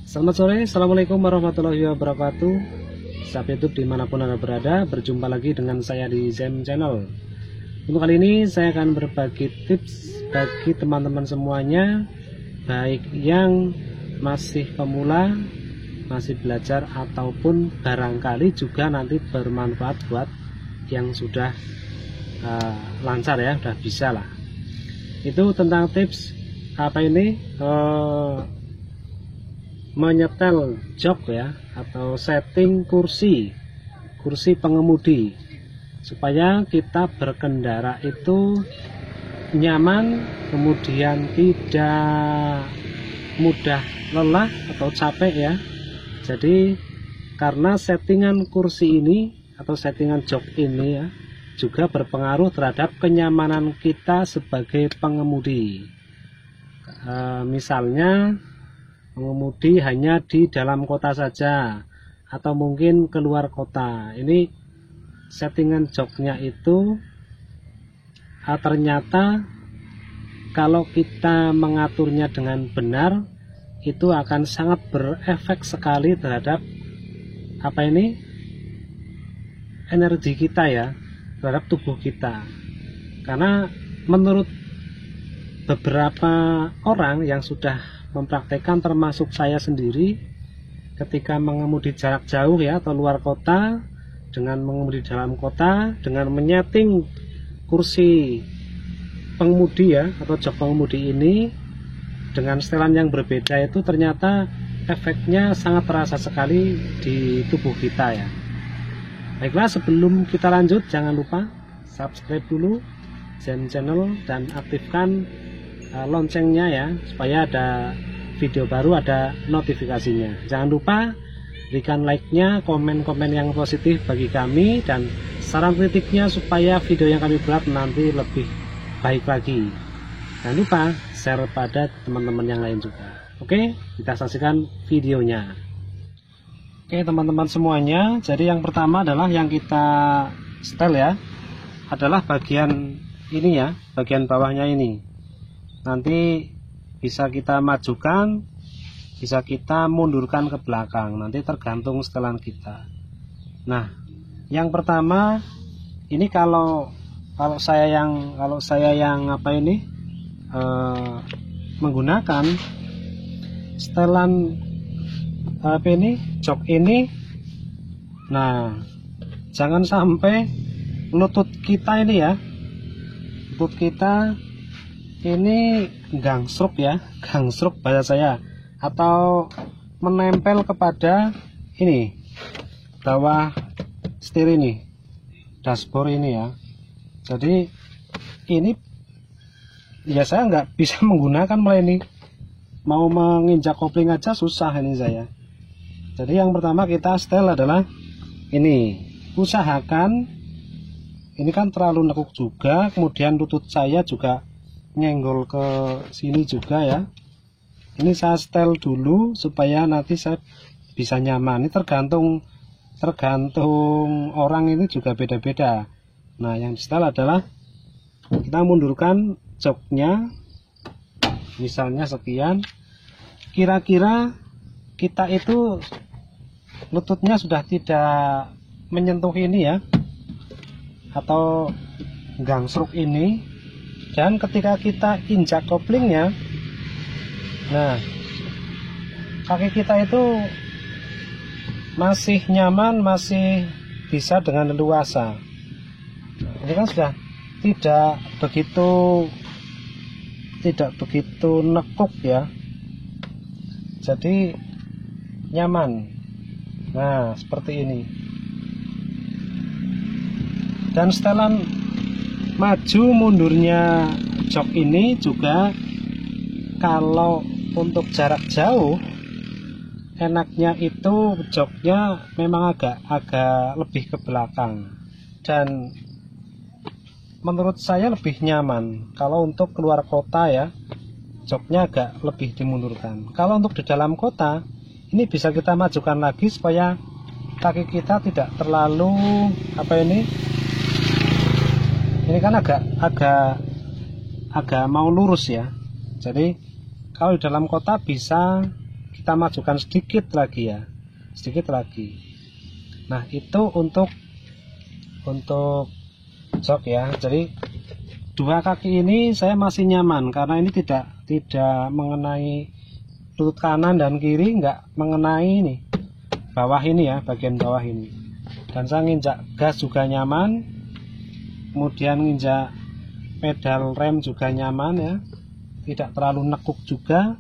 Selamat sore, Assalamualaikum warahmatullahi wabarakatuh. Sahabat YouTube dimanapun Anda berada, berjumpa lagi dengan saya di Zen Channel. Untuk kali ini saya akan berbagi tips bagi teman-teman semuanya, baik yang masih pemula, masih belajar, ataupun barangkali juga nanti bermanfaat buat yang sudah lancar ya, sudah bisa lah. Itu tentang tips apa ini, menyetel jok ya, atau setting kursi pengemudi supaya kita berkendara itu nyaman, kemudian tidak mudah lelah atau capek ya. Jadi karena settingan kursi ini atau settingan jok ini ya juga berpengaruh terhadap kenyamanan kita sebagai pengemudi. Misalnya mengemudi hanya di dalam kota saja atau mungkin keluar kota, ini settingan joknya itu ternyata kalau kita mengaturnya dengan benar itu akan sangat berefek sekali terhadap apa ini, energi kita ya, terhadap tubuh kita. Karena menurut beberapa orang yang sudah mempraktekkan, termasuk saya sendiri, ketika mengemudi jarak jauh ya atau luar kota dengan mengemudi dalam kota, dengan menyeting kursi pengemudi ya atau jok pengemudi ini dengan setelan yang berbeda, itu ternyata efeknya sangat terasa sekali di tubuh kita ya. Baiklah, sebelum kita lanjut jangan lupa subscribe dulu Zen Channel dan aktifkan loncengnya ya, supaya ada video baru, ada notifikasinya. Jangan lupa berikan like-nya, komen-komen yang positif bagi kami, dan saran kritiknya supaya video yang kami buat nanti lebih baik lagi. Jangan lupa share pada teman-teman yang lain juga. Oke, kita saksikan videonya. Oke teman-teman semuanya, jadi yang pertama adalah yang kita setel ya, adalah bagian ini ya, bagian bawahnya ini. Nanti bisa kita majukan, bisa kita mundurkan ke belakang, nanti tergantung setelan kita. Nah, yang pertama ini kalau saya yang apa ini menggunakan setelan apa ini, jok ini. Nah, jangan sampai lutut kita ini ya, lutut kita ini gangsruk ya, gangsruk bahasa saya, atau menempel kepada ini bawah setir ini, dashboard ini ya. Jadi ini ya saya nggak bisa menggunakan, mulai ini mau menginjak kopling aja susah ini saya. Jadi yang pertama kita setel adalah ini, usahakan ini kan terlalu nekuk juga, kemudian lutut saya juga nyenggol ke sini juga ya. Ini saya setel dulu supaya nanti saya bisa nyaman. Ini tergantung orang, ini juga beda-beda. Nah, yang di setel adalah kita mundurkan joknya, misalnya sekian. Kira-kira kita itu lututnya sudah tidak menyentuh ini ya, atau gangsruk ini. Dan ketika kita injak koplingnya, nah kaki kita itu masih nyaman, masih bisa dengan leluasa. Ini kan sudah tidak begitu nekuk ya, jadi nyaman. Nah seperti ini. Dan setelan maju mundurnya jok ini juga, kalau untuk jarak jauh enaknya itu joknya memang agak lebih ke belakang, dan menurut saya lebih nyaman. Kalau untuk keluar kota ya, joknya agak lebih dimundurkan. Kalau untuk di dalam kota, ini bisa kita majukan lagi supaya kaki kita tidak terlalu apa ini kan agak mau lurus ya. Jadi kalau di dalam kota bisa kita majukan sedikit lagi ya, sedikit lagi. Nah itu untuk jok ya. Jadi dua kaki ini saya masih nyaman karena ini tidak mengenai lutut kanan dan kiri, nggak mengenai ini bawah ini ya, bagian bawah ini. Dan saya nginjak gas juga nyaman, kemudian nginjak pedal rem juga nyaman ya, tidak terlalu nekuk juga,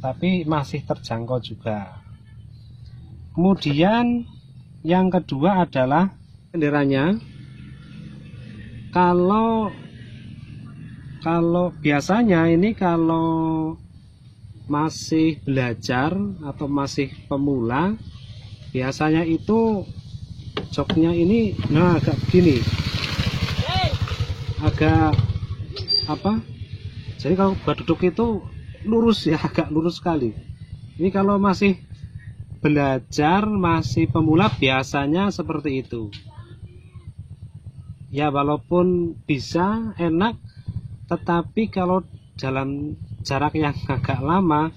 tapi masih terjangkau juga. Kemudian yang kedua adalah benderanya. Kalau biasanya ini kalau masih belajar atau masih pemula, biasanya itu joknya ini nah agak begini, agak apa, jadi kalau buat duduk itu lurus ya, agak lurus sekali. Ini kalau masih belajar, masih pemula, biasanya seperti itu ya, walaupun bisa enak, tetapi kalau dalam jarak yang agak lama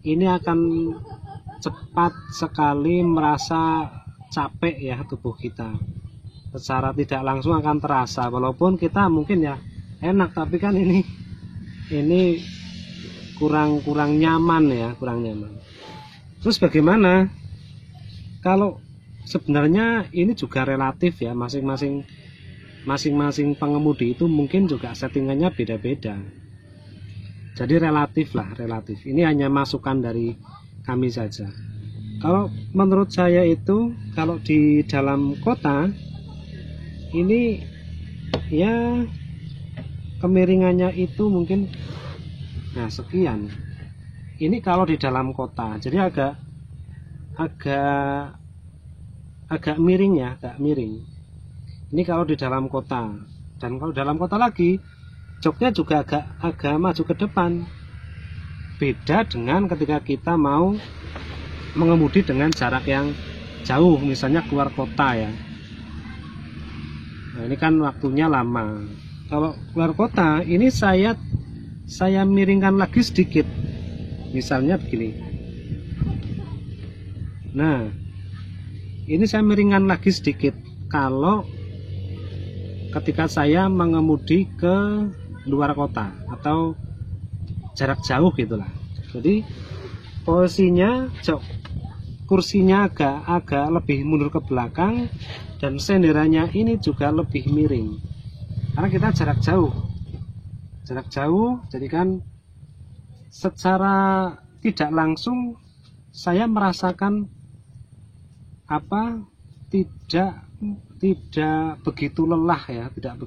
ini akan cepat sekali merasa capek ya tubuh kita, secara tidak langsung akan terasa, walaupun kita mungkin ya enak, tapi kan ini kurang nyaman ya, kurang nyaman. Terus bagaimana kalau sebenarnya ini juga relatif ya, masing-masing pengemudi itu mungkin juga settingannya beda-beda. Jadi relatif lah, relatif. Ini hanya masukan dari kami saja. Kalau menurut saya itu kalau di dalam kota ini ya kemiringannya itu mungkin nah sekian. Ini kalau di dalam kota, jadi agak miring ya, agak miring. Ini kalau di dalam kota, dan kalau dalam kota lagi joknya juga agak maju ke depan. Beda dengan ketika kita mau mengemudi dengan jarak yang jauh, misalnya keluar kota ya. Nah, ini kan waktunya lama. Kalau keluar kota, ini saya miringkan lagi sedikit, misalnya begini. Nah, ini saya miringkan lagi sedikit kalau ketika saya mengemudi ke luar kota atau jarak jauh gitulah. Jadi posisinya kursinya agak lebih mundur ke belakang, dan senderanya ini juga lebih miring karena kita jarak jauh. Jadi kan secara tidak langsung saya merasakan tidak begitu lelah ya, tidak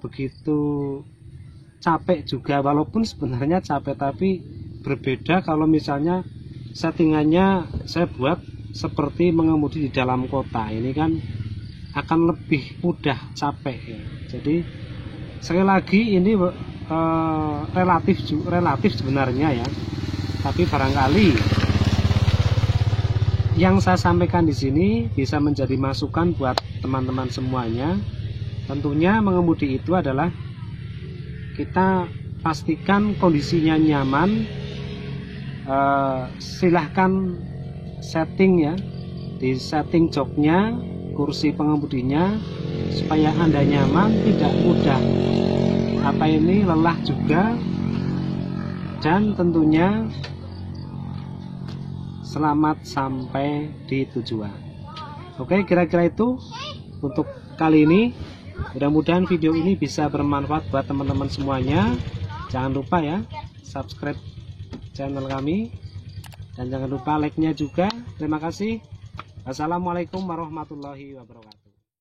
begitu capek juga, walaupun sebenarnya capek, tapi berbeda kalau misalnya settingannya saya buat seperti mengemudi di dalam kota. Ini kan akan lebih mudah capek ya. Jadi sekali lagi ini relatif sebenarnya ya, tapi barangkali yang saya sampaikan di sini bisa menjadi masukan buat teman-teman semuanya. Tentunya mengemudi itu adalah kita pastikan kondisinya nyaman. Silahkan setting ya, di setting joknya, kursi pengemudinya supaya Anda nyaman, tidak mudah lelah juga, dan tentunya selamat sampai di tujuan. Oke, kira-kira itu untuk kali ini. Mudah-mudahan video ini bisa bermanfaat buat teman-teman semuanya. Jangan lupa ya subscribe channel kami, dan jangan lupa like-nya juga. Terima kasih. Wassalamualaikum warahmatullahi wabarakatuh.